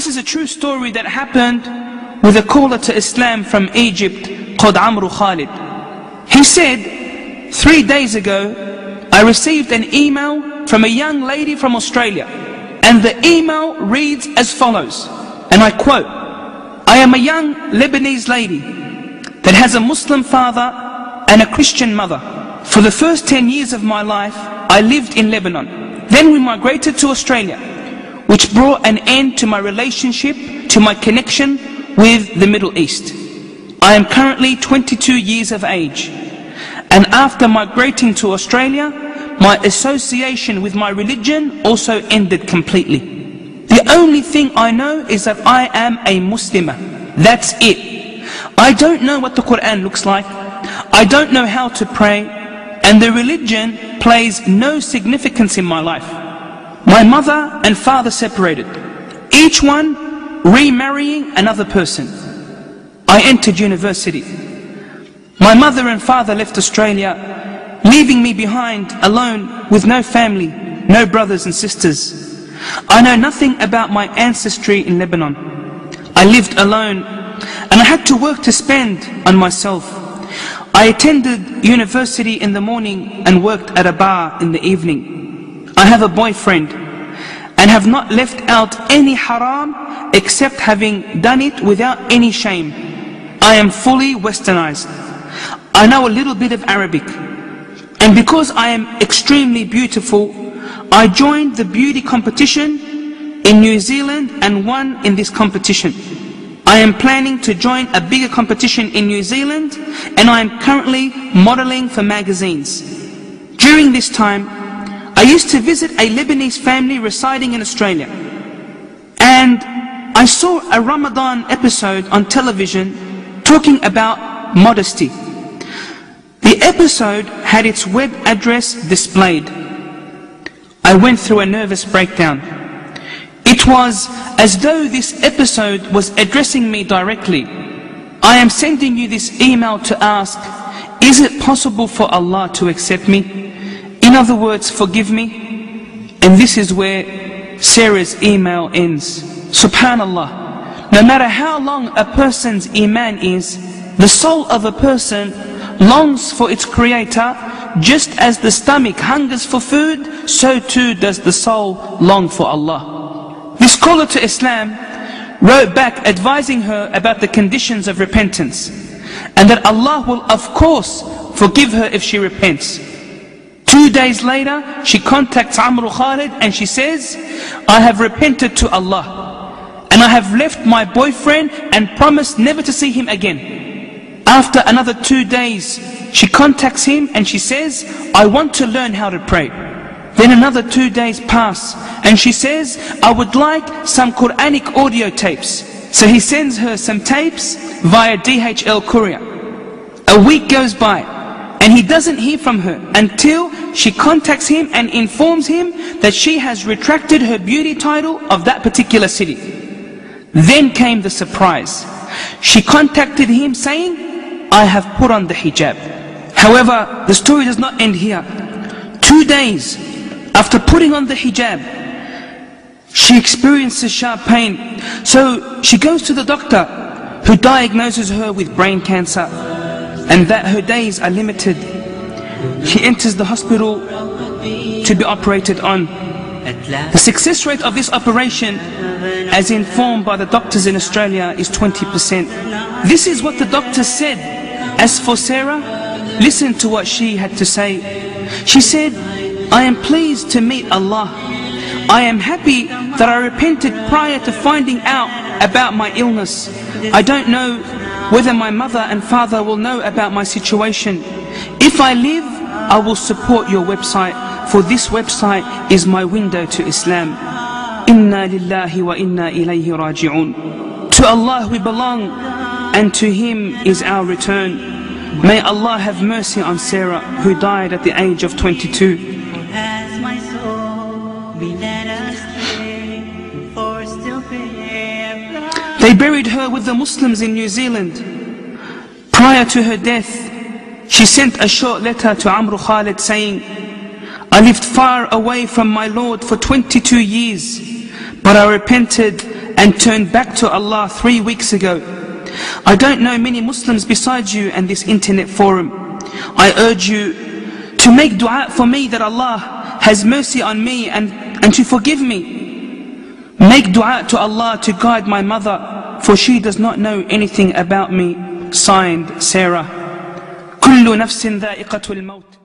This is a true story that happened with a caller to Islam from Egypt called Amru Khalid. He said, 3 days ago, I received an email from a young lady from Australia. And the email reads as follows, and I quote, I am a young Lebanese lady that has a Muslim father and a Christian mother. For the first 10 years of my life, I lived in Lebanon. Then we migrated to Australia, which brought an end to my relationship, to my connection with the Middle East. I am currently 22 years of age. And after migrating to Australia, my association with my religion also ended completely. The only thing I know is that I am a Muslimah. That's it. I don't know what the Quran looks like. I don't know how to pray. And the religion plays no significance in my life. My mother and father separated, each one remarrying another person. I entered university. My mother and father left Australia, leaving me behind alone with no family, no brothers and sisters. I know nothing about my ancestry in Lebanon. I lived alone and I had to work to spend on myself. I attended university in the morning and worked at a bar in the evening. I have a boyfriend and have not left out any haram except having done it without any shame. I am fully westernized. I know a little bit of Arabic. And because I am extremely beautiful, I joined the beauty competition in New Zealand and won in this competition. I am planning to join a bigger competition in New Zealand, and I am currently modeling for magazines. During this time, I used to visit a Lebanese family residing in Australia. And I saw a Ramadan episode on television talking about modesty. The episode had its web address displayed. I went through a nervous breakdown. It was as though this episode was addressing me directly. I am sending you this email to ask, is it possible for Allah to accept me? In other words, forgive me? And this is where Sarah's email ends. Subhanallah, no matter how long a person's iman is, the soul of a person longs for its creator, just as the stomach hungers for food, so too does the soul long for Allah. This caller to Islam wrote back advising her about the conditions of repentance, and that Allah will of course forgive her if she repents. 2 days later, she contacts Amru Khalid and she says, I have repented to Allah, and I have left my boyfriend and promised never to see him again. After another 2 days, she contacts him and she says, I want to learn how to pray. Then another 2 days pass and she says, I would like some Quranic audio tapes. So he sends her some tapes via DHL courier. A week goes by and he doesn't hear from her until she contacts him and informs him that she has retracted her beauty title of that particular city. Then came the surprise. She contacted him saying, I have put on the hijab. However, the story does not end here. 2 days after putting on the hijab, she experiences sharp pain. So she goes to the doctor, who diagnoses her with brain cancer and that her days are limited. She enters the hospital to be operated on. The success rate of this operation, as informed by the doctors in Australia, is 20%. This is what the doctor said. As for Sarah, listen to what she had to say. She said, I am pleased to meet Allah. I am happy that I repented prior to finding out about my illness. I don't know whether my mother and father will know about my situation. If I live, I will support your website, for this website is my window to Islam. Inna lillahi wa inna ilayhi raji'un. To Allah we belong, and to Him is our return. May Allah have mercy on Sarah, who died at the age of 22. They buried her with the Muslims in New Zealand. Prior to her death, she sent a short letter to Amru Khalid saying, I lived far away from my Lord for 22 years, but I repented and turned back to Allah 3 weeks ago. I don't know many Muslims besides you and this internet forum. I urge you to make dua for me that Allah has mercy on me and to forgive me. Make dua to Allah to guide my mother, for she does not know anything about me. Signed, Sarah. كل نفس ذائقة الموت.